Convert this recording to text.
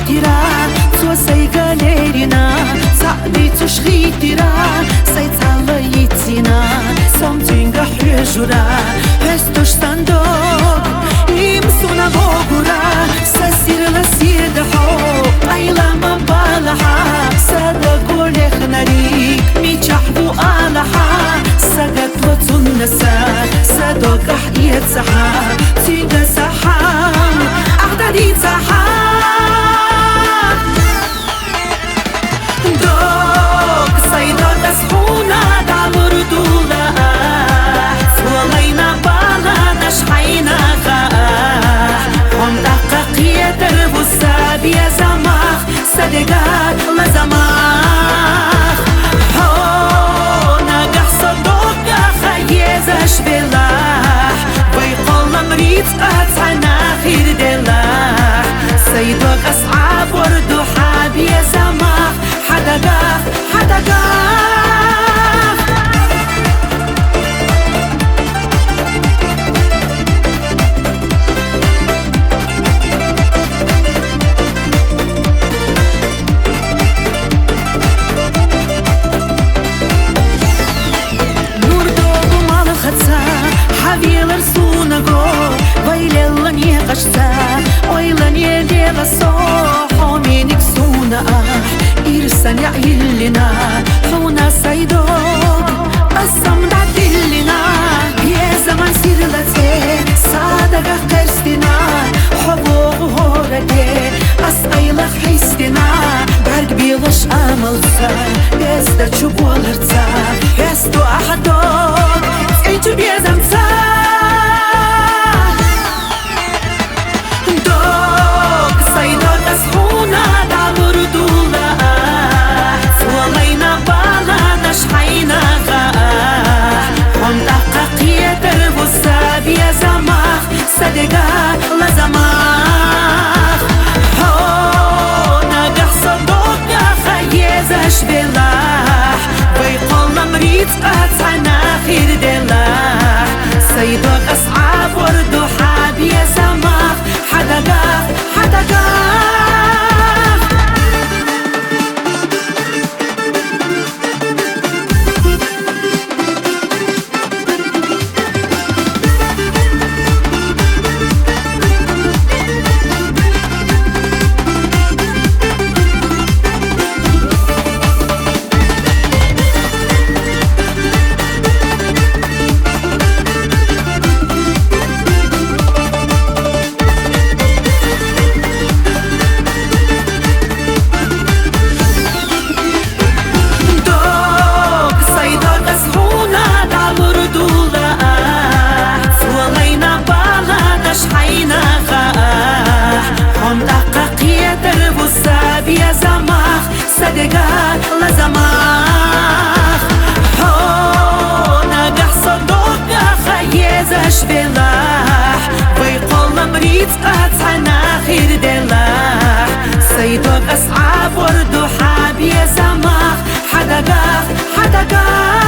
تیرا تو سیگالرینا سعدی تشخی تیرا سیتالایی تینا سامتینگا حجورا هستوش صندوق يمسونا بوغورا سسير لسيد حو قيلا ما بالحا صدقوا لخنريك ميجحبو آلحا سقط وتنسى صدق أحيات سحا تيجا سحا أعدادي سحا دوك صيدا تسحونا دعور دولا ولينا بالا نشحينا درب السابي زماخ صدقات لزماخ هونا قحصدوك خيزش بلاح ويقول مريض قطعنا خير دلاح سيدوك أصعاب وردو حابي زماخ حدقاخ حدقاخ Havieler sunago, vailelan ye qashta, oilan ye lega so, hominik suna, irsan ya illina, huna saydog, asam da dillina, ye zaman sirlate, sadaga qerstina, hubog horade, asayla xistina, berg bilash amalsa, yesta chubolarsa, yestu ahadog, انتو بيزمسا دوك صيدا تسحونا دعور دولا ولينا بالا نشحينا هم تحققية درب السابي زماخ صدقات لزماخ هونا قحصدوك خيزش بلاح ويقول مريض قطعنا خير دلاح سيدوك أصعاب وردو حابي زماخ حدقاخ حدقاخ صدقات لزماخ هونا قحصدوك خيزش بلاح ويقول مريض قطعنا خير دلاح سيدوك أصعاب وردو حابي زماخ حدقاخ حدقاخ